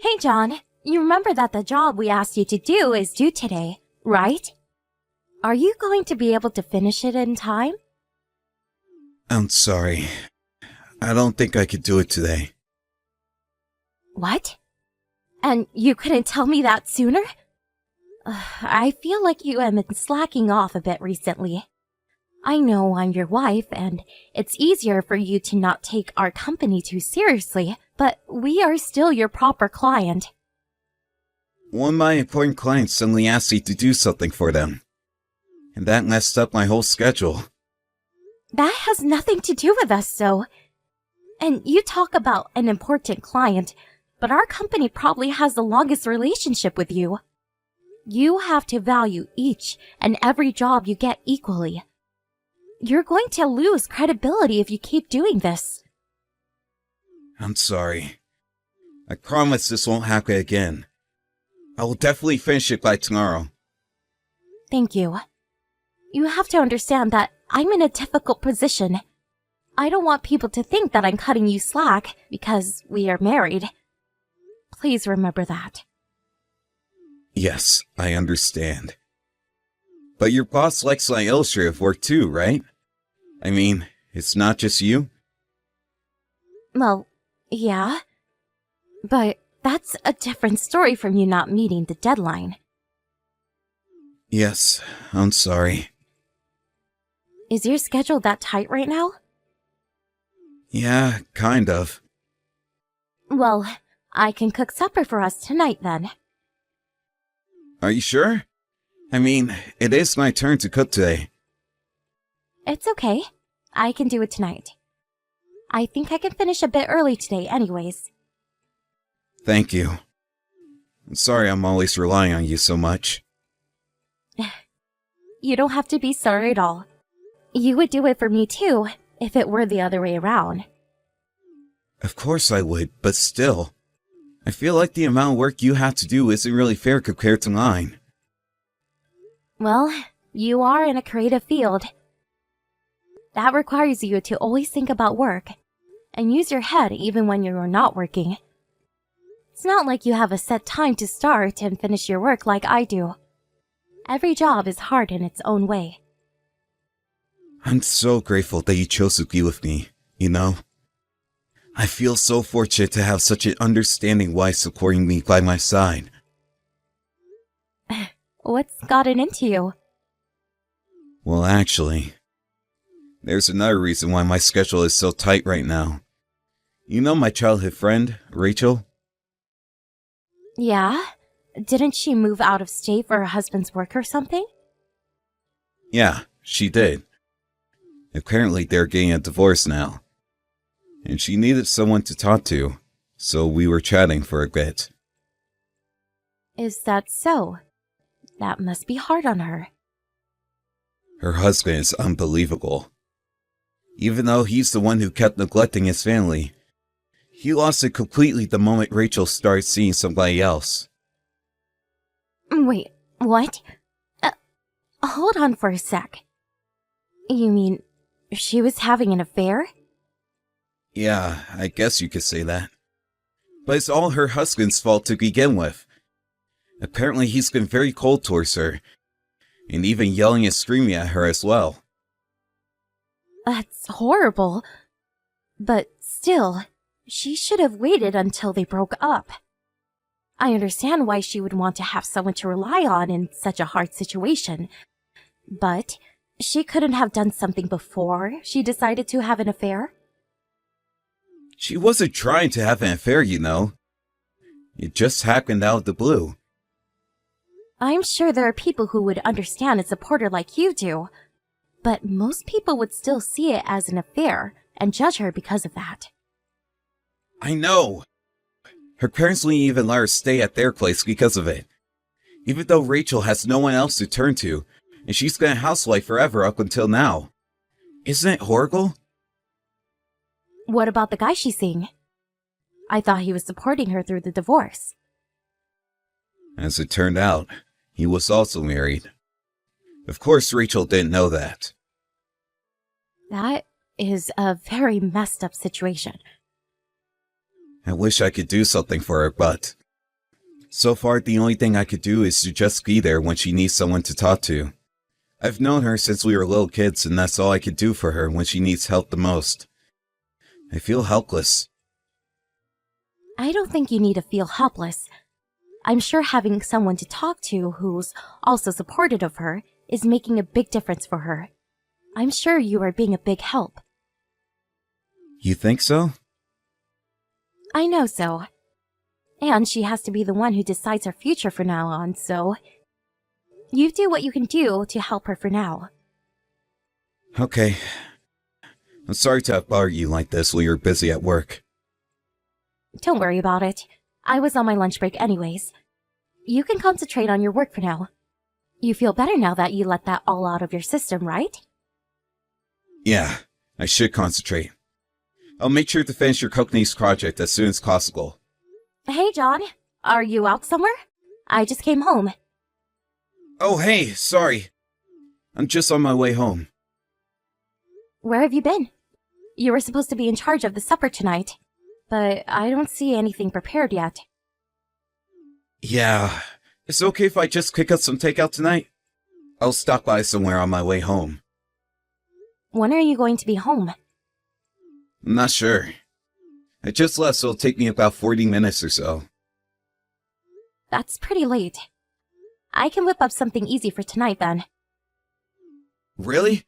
Hey, John. You remember that the job we asked you to do is due today, right? Are you going to be able to finish it in time? I'm sorry. I don't think I could do it today. What? And you couldn't tell me that sooner? I feel like you have been slacking off a bit recently. I know I'm your wife, and it's easier for you to not take our company too seriously, but we are still your proper client. One of my important clients suddenly asked me to do something for them. And that messed up my whole schedule. That has nothing to do with us, so. And you talk about an important client, but our company probably has the longest relationship with you. You have to value each and every job you get equally. You're going to lose credibility if you keep doing this. I'm sorry. I promise this won't happen again. I will definitely finish it by tomorrow. Thank you. You have to understand that I'm in a difficult position. I don't want people to think that I'm cutting you slack because we are married. Please remember that. Yes, I understand. But your boss likes my illustrative work too, right? I mean, it's not just you? Well, yeah. But that's a different story from you not meeting the deadline. Yes, I'm sorry. Is your schedule that tight right now? Yeah, kind of. Well, I can cook supper for us tonight then. Are you sure? I mean, it is my turn to cook today. It's okay. I can do it tonight. I think I can finish a bit early today anyways. Thank you. I'm sorry I'm always relying on you so much. You don't have to be sorry at all. You would do it for me too, if it were the other way around. Of course I would, but still. I feel like the amount of work you have to do isn't really fair compared to mine. Well, you are in a creative field. That requires you to always think about work, and use your head even when you are not working. It's not like you have a set time to start and finish your work like I do. Every job is hard in its own way. I'm so grateful that you chose to be with me, you know? I feel so fortunate to have such an understanding wife supporting me by my side. What's gotten into you? Well, actually, there's another reason why my schedule is so tight right now. You know my childhood friend, Rachel? Yeah? Didn't she move out of state for her husband's work or something? Yeah, she did. Apparently they're getting a divorce now. And she needed someone to talk to, so we were chatting for a bit. Is that so? That must be hard on her. Her husband is unbelievable. Even though he's the one who kept neglecting his family, he lost it completely the moment Rachel started seeing somebody else. Wait, what? Hold on for a sec. You mean, she was having an affair? Yeah, I guess you could say that. But it's all her husband's fault to begin with. Apparently he's been very cold towards her, and even yelling and screaming at her as well. That's horrible. But still, she should have waited until they broke up. I understand why she would want to have someone to rely on in such a hard situation. But she couldn't have done something before she decided to have an affair? She wasn't trying to have an affair, you know. It just happened out of the blue. I'm sure there are people who would understand and support her like you do. But most people would still see it as an affair and judge her because of that. I know. Her parents wouldn't even let her stay at their place because of it. Even though Rachel has no one else to turn to, and she's been a housewife forever up until now. Isn't it horrible? What about the guy she's seeing? I thought he was supporting her through the divorce. As it turned out, he was also married. Of course, Rachel didn't know that. That is a very messed up situation. I wish I could do something for her, but So far, the only thing I could do is to just be there when she needs someone to talk to. I've known her since we were little kids, and that's all I could do for her when she needs help the most. I feel helpless. I don't think you need to feel helpless. I'm sure having someone to talk to who's also supportive of her is making a big difference for her. I'm sure you are being a big help. You think so? I know so. And she has to be the one who decides her future from now on, so you do what you can do to help her for now. Okay. I'm sorry to have bothered you like this while you're busy at work. Don't worry about it. I was on my lunch break anyways. You can concentrate on your work for now. You feel better now that you let that all out of your system, right? Yeah, I should concentrate. I'll make sure to finish your Cockney's project as soon as possible. Hey, John. Are you out somewhere? I just came home. Oh, hey, sorry. I'm just on my way home. Where have you been? You were supposed to be in charge of the supper tonight, but I don't see anything prepared yet. Yeah, it's okay if I just pick up some takeout tonight? I'll stop by somewhere on my way home. When are you going to be home? I'm not sure. I just left, so it'll take me about 40 minutes or so. That's pretty late. I can whip up something easy for tonight then. Really?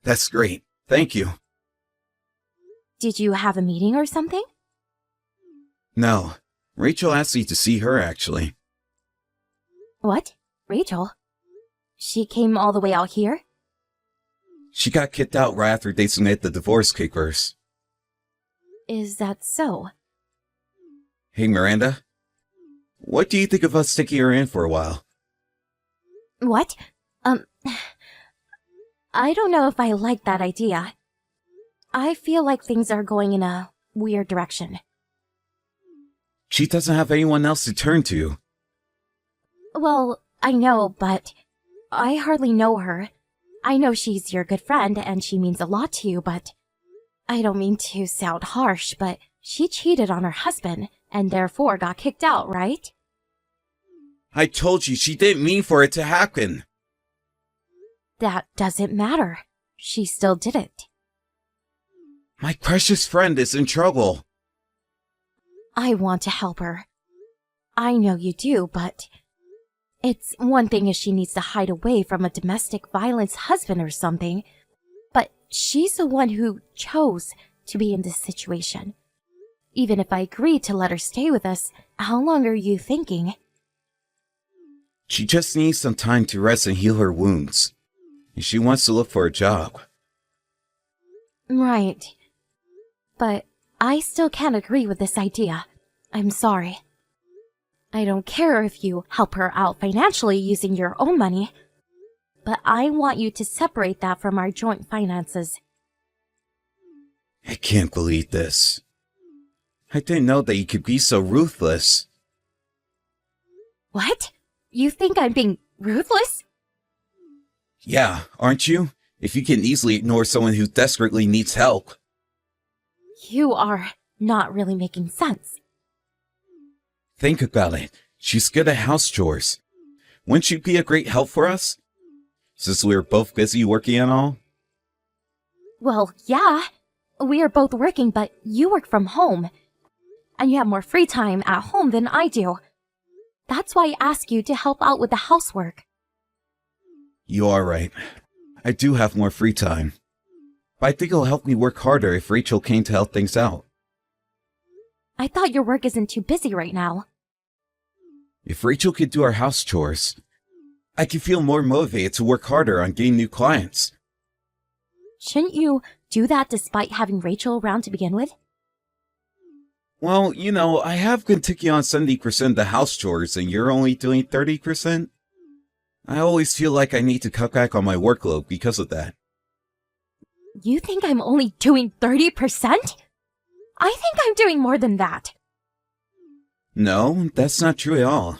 That's great. Thank you. Did you have a meeting or something? No, Rachel asked me to see her, actually. What? Rachel? She came all the way out here? She got kicked out right after they submitted the divorce papers. Is that so? Hey, Miranda. What do you think of us sticking her in for a while? What? I don't know if I like that idea. I feel like things are going in a weird direction. She doesn't have anyone else to turn to. Well, I know, but I hardly know her. I know she's your good friend and she means a lot to you, but I don't mean to sound harsh, but she cheated on her husband and therefore got kicked out, right? I told you she didn't mean for it to happen. That doesn't matter. She still did it. My precious friend is in trouble. I want to help her. I know you do, but it's one thing if she needs to hide away from a domestic violence husband or something, but she's the one who chose to be in this situation. Even if I agreed to let her stay with us, how long are you thinking? She just needs some time to rest and heal her wounds. And she wants to look for a job. Right. But I still can't agree with this idea. I'm sorry. I don't care if you help her out financially using your own money, but I want you to separate that from our joint finances. I can't believe this. I didn't know that you could be so ruthless. What? You think I'm being ruthless? Yeah, aren't you? If you can easily ignore someone who desperately needs help. You are not really making sense. Think about it. She's good at house chores. Wouldn't she be a great help for us? Since we're both busy working and all? Well, yeah. We are both working, but you work from home. And you have more free time at home than I do. That's why I ask you to help out with the housework. You are right. I do have more free time. But I think it'll help me work harder if Rachel came to help things out. I thought your work isn't too busy right now. If Rachel could do our house chores, I could feel more motivated to work harder on getting new clients. Shouldn't you do that despite having Rachel around to begin with? Well, you know, I have been taking on 70% of the house chores and you're only doing 30%. I always feel like I need to cut back on my workload because of that. You think I'm only doing 30%? I think I'm doing more than that. No, that's not true at all.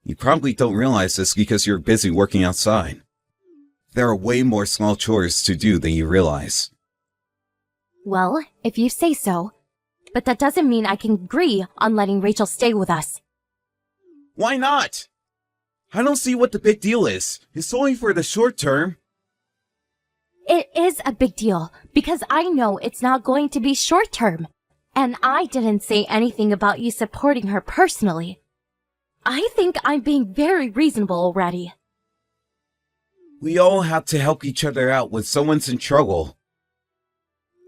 You probably don't realize this because you're busy working outside. There are way more small chores to do than you realize. Well, if you say so. But that doesn't mean I can agree on letting Rachel stay with us. Why not? I don't see what the big deal is. It's only for the short term. It is a big deal because I know it's not going to be short term. And I didn't say anything about you supporting her personally. I think I'm being very reasonable already. We all have to help each other out when someone's in trouble.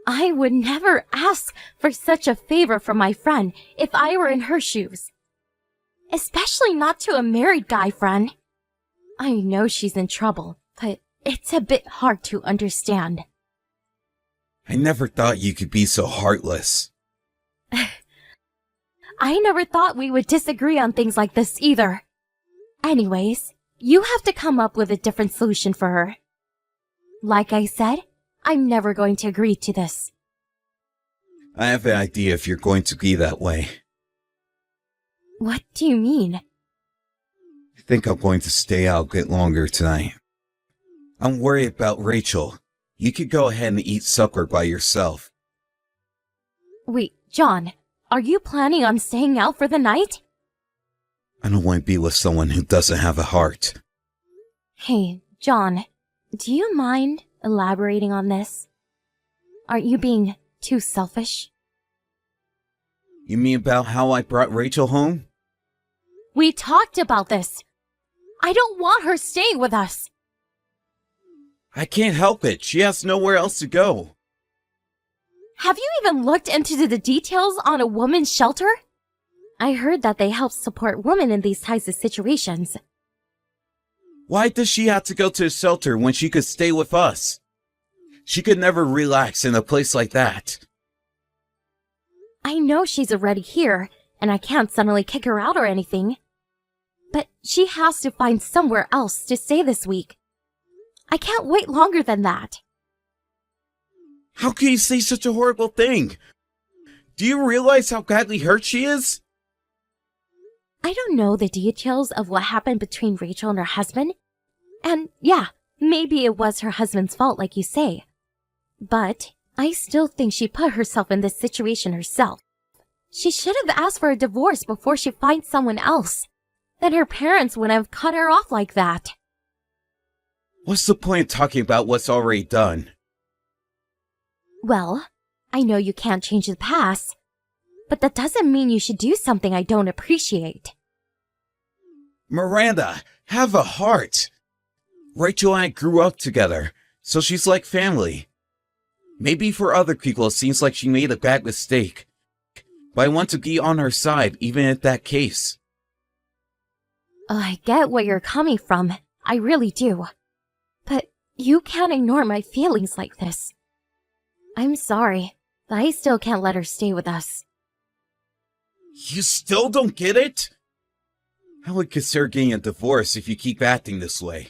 I would never ask for such a favor from my friend if I were in her shoes. Especially not to a married guy friend. I know she's in trouble, but it's a bit hard to understand. I never thought you could be so heartless. I never thought we would disagree on things like this either. Anyways, you have to come up with a different solution for her. Like I said, I'm never going to agree to this. I have an idea if you're going to be that way. What do you mean? I think I'm going to stay out a bit longer tonight. I'm worried about Rachel. You could go ahead and eat supper by yourself. Wait, John, are you planning on staying out for the night? I don't want to be with someone who doesn't have a heart. Hey, John, do you mind elaborating on this? Aren't you being too selfish? You mean about how I brought Rachel home? We talked about this. I don't want her staying with us. I can't help it. She has nowhere else to go. Have you even looked into the details on a woman's shelter? I heard that they help support women in these types of situations. Why does she have to go to a shelter when she could stay with us? She could never relax in a place like that. I know she's already here, and I can't suddenly kick her out or anything. But she has to find somewhere else to stay this week. I can't wait longer than that. How can you say such a horrible thing? Do you realize how badly hurt she is? I don't know the details of what happened between Rachel and her husband. And yeah, maybe it was her husband's fault like you say. But I still think she put herself in this situation herself. She should have asked for a divorce before she finds someone else. Then her parents wouldn't have cut her off like that. What's the point of talking about what's already done? Well, I know you can't change the past, but that doesn't mean you should do something I don't appreciate. Miranda, have a heart. Rachel and I grew up together, so she's like family. Maybe for other people it seems like she made a bad mistake, but I want to be on her side even in that case. I get where you're coming from, I really do. But you can't ignore my feelings like this. I'm sorry, but I still can't let her stay with us. You still don't get it? I would consider getting a divorce if you keep acting this way.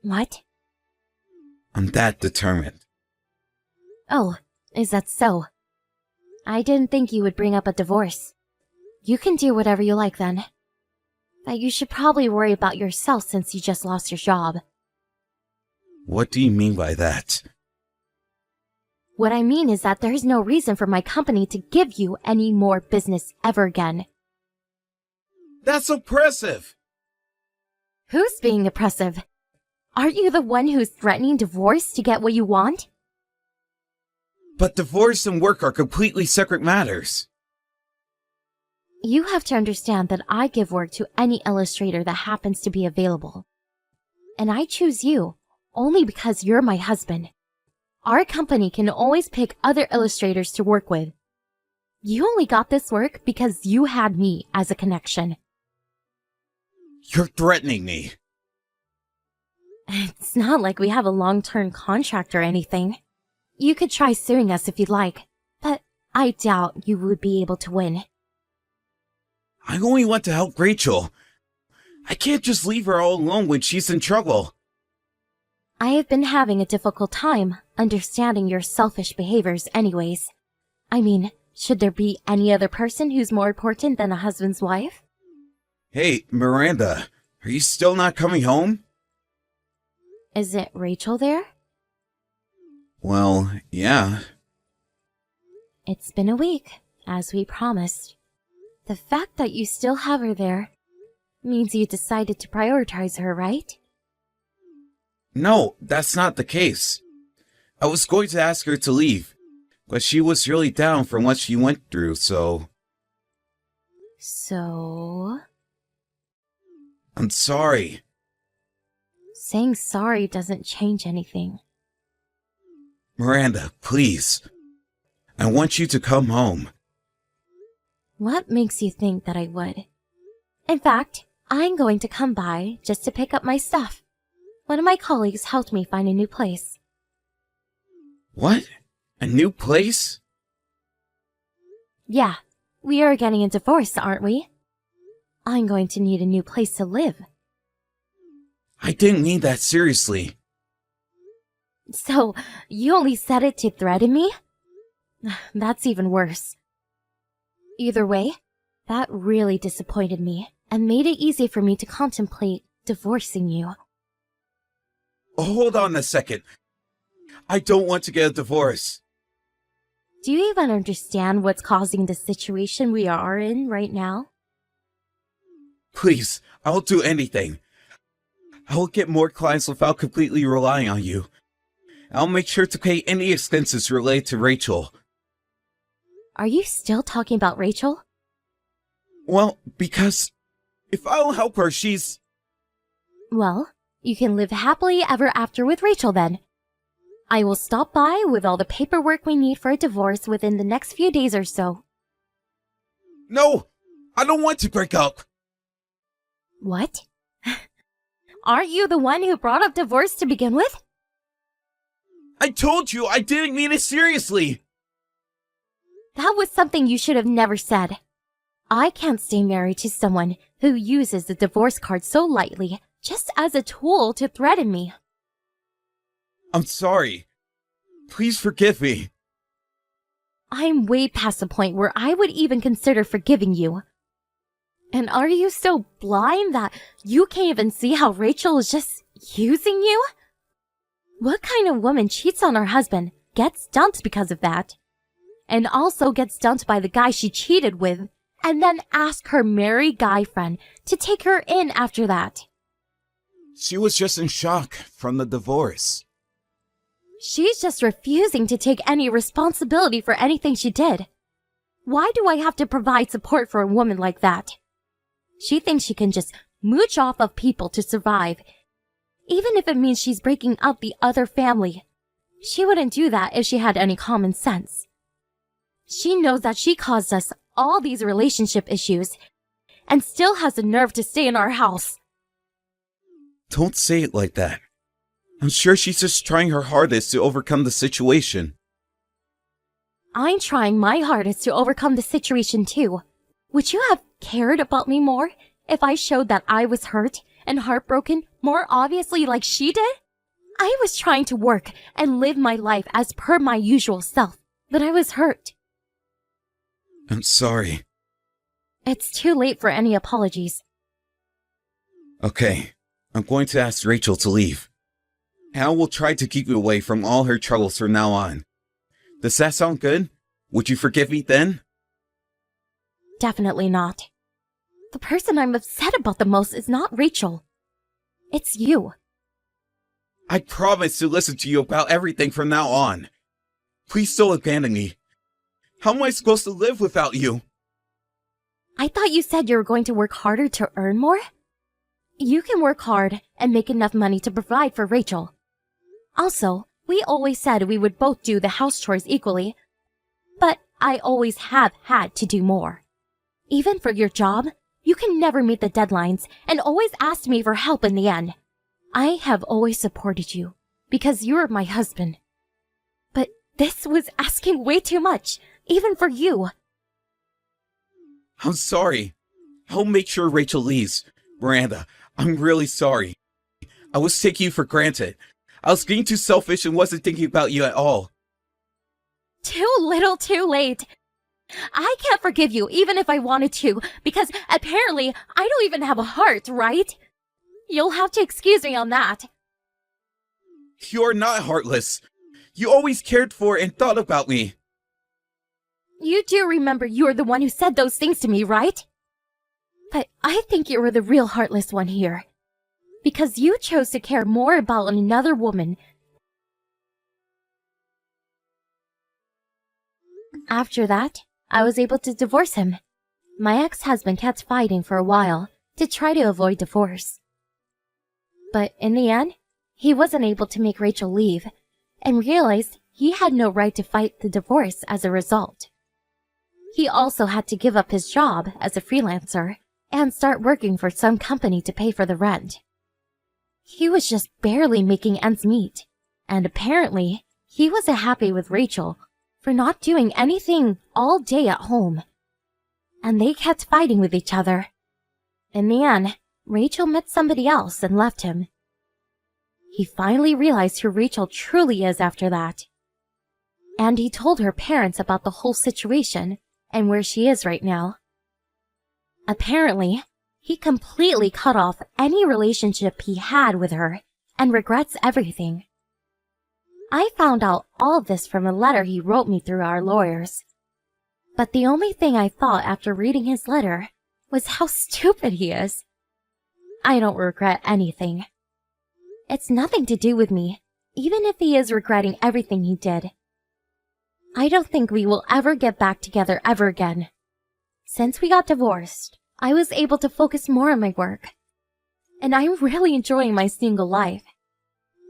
What? I'm that determined. Oh, is that so? I didn't think you would bring up a divorce. You can do whatever you like then. But you should probably worry about yourself since you just lost your job. What do you mean by that? What I mean is that there's no reason for my company to give you any more business ever again. That's oppressive! Who's being oppressive? Aren't you the one who's threatening divorce to get what you want? But divorce and work are completely separate matters. You have to understand that I give work to any illustrator that happens to be available. And I choose you only because you're my husband. Our company can always pick other illustrators to work with. You only got this work because you had me as a connection. You're threatening me. It's not like we have a long-term contract or anything. You could try suing us if you'd like, but I doubt you would be able to win. I only want to help Rachel. I can't just leave her all alone when she's in trouble. I have been having a difficult time understanding your selfish behaviors anyways. I mean, should there be any other person who's more important than a husband's wife? Hey, Miranda, are you still not coming home? Is it Rachel there? Well, yeah. It's been a week, as we promised. The fact that you still have her there means you decided to prioritize her, right? No, that's not the case. I was going to ask her to leave, but she was really down from what she went through, so... So... I'm sorry. Saying sorry doesn't change anything. Miranda, please. I want you to come home. What makes you think that I would? In fact, I'm going to come by just to pick up my stuff. One of my colleagues helped me find a new place. What? A new place? Yeah, we are getting a divorce, aren't we? I'm going to need a new place to live. I didn't mean that seriously. So, you only said it to threaten me? That's even worse. Either way, that really disappointed me and made it easy for me to contemplate divorcing you. Hold on a second. I don't want to get a divorce. Do you even understand what's causing the situation we are in right now? Please, I'll do anything. I'll get more clients without completely relying on you. I'll make sure to pay any expenses related to Rachel. Are you still talking about Rachel? Well, because if I don't help her, she's... Well, you can live happily ever after with Rachel then. I will stop by with all the paperwork we need for a divorce within the next few days or so. No! I don't want to break up! What? Aren't you the one who brought up divorce to begin with? I told you I didn't mean it seriously! That was something you should have never said. I can't stay married to someone who uses the divorce card so lightly, just as a tool to threaten me. I'm sorry. Please forgive me. I'm way past the point where I would even consider forgiving you. And are you so blind that you can't even see how Rachel is just using you? What kind of woman cheats on her husband, gets dumped because of that, and also gets dumped by the guy she cheated with, and then asks her married guy friend to take her in after that? She was just in shock from the divorce. She's just refusing to take any responsibility for anything she did. Why do I have to provide support for a woman like that? She thinks she can just mooch off of people to survive, even if it means she's breaking up the other family. She wouldn't do that if she had any common sense. She knows that she caused us all these relationship issues, and still has the nerve to stay in our house. Don't say it like that. I'm sure she's just trying her hardest to overcome the situation. I'm trying my hardest to overcome the situation too. Would you have cared about me more if I showed that I was hurt and heartbroken more obviously like she did? I was trying to work and live my life as per my usual self, but I was hurt. I'm sorry. It's too late for any apologies. Okay, I'm going to ask Rachel to leave. Al will try to keep you away from all her troubles from now on. Does that sound good? Would you forgive me then? Definitely not. The person I'm upset about the most is not Rachel. It's you. I promise to listen to you about everything from now on. Please don't abandon me. How am I supposed to live without you? I thought you said you were going to work harder to earn more? You can work hard and make enough money to provide for Rachel. Also, we always said we would both do the house chores equally, but I always have had to do more. Even for your job, you can never meet the deadlines and always ask me for help in the end. I have always supported you because you're my husband. But this was asking way too much, even for you. I'm sorry. I'll make sure Rachel leaves. Miranda, I'm really sorry. I was taking you for granted. I was being too selfish and wasn't thinking about you at all. Too little, too late. I can't forgive you even if I wanted to, because apparently I don't even have a heart, right? You'll have to excuse me on that. You're not heartless. You always cared for and thought about me. You do remember you were the one who said those things to me, right? But I think you were the real heartless one here. Because you chose to care more about another woman. After that, I was able to divorce him. My ex-husband kept fighting for a while to try to avoid divorce. But in the end, he wasn't able to make Rachel leave and realized he had no right to fight the divorce as a result. He also had to give up his job as a freelancer and start working for some company to pay for the rent. He was just barely making ends meet, and apparently he wasn't happy with Rachel for not doing anything all day at home. And they kept fighting with each other. In the end, Rachel met somebody else and left him. He finally realized who Rachel truly is after that. And he told her parents about the whole situation and where she is right now. Apparently, he completely cut off any relationship he had with her and regrets everything. I found out all this from a letter he wrote me through our lawyers. But the only thing I thought after reading his letter was how stupid he is. I don't regret anything. It's nothing to do with me, even if he is regretting everything he did. I don't think we will ever get back together ever again. Since we got divorced, I was able to focus more on my work. And I'm really enjoying my single life.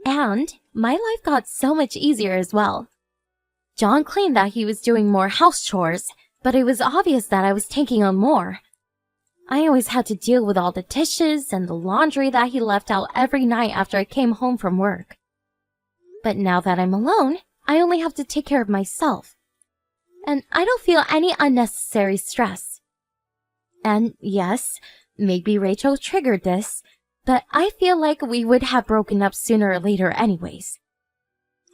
And my life got so much easier as well. John claimed that he was doing more house chores, but it was obvious that I was taking on more. I always had to deal with all the dishes and the laundry that he left out every night after I came home from work. But now that I'm alone, I only have to take care of myself. And I don't feel any unnecessary stress. And yes, maybe Rachel triggered this, but I feel like we would have broken up sooner or later anyways.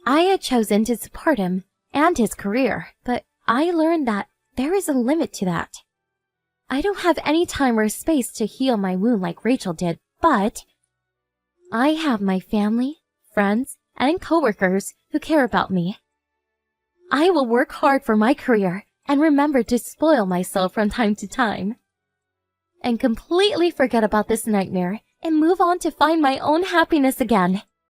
I had chosen to support him and his career, but I learned that there is a limit to that. I don't have any time or space to heal my wound like Rachel did, but I have my family, friends, and coworkers who care about me. I will work hard for my career and remember to spoil myself from time to time. And completely forget about this nightmare and move on to find my own happiness again.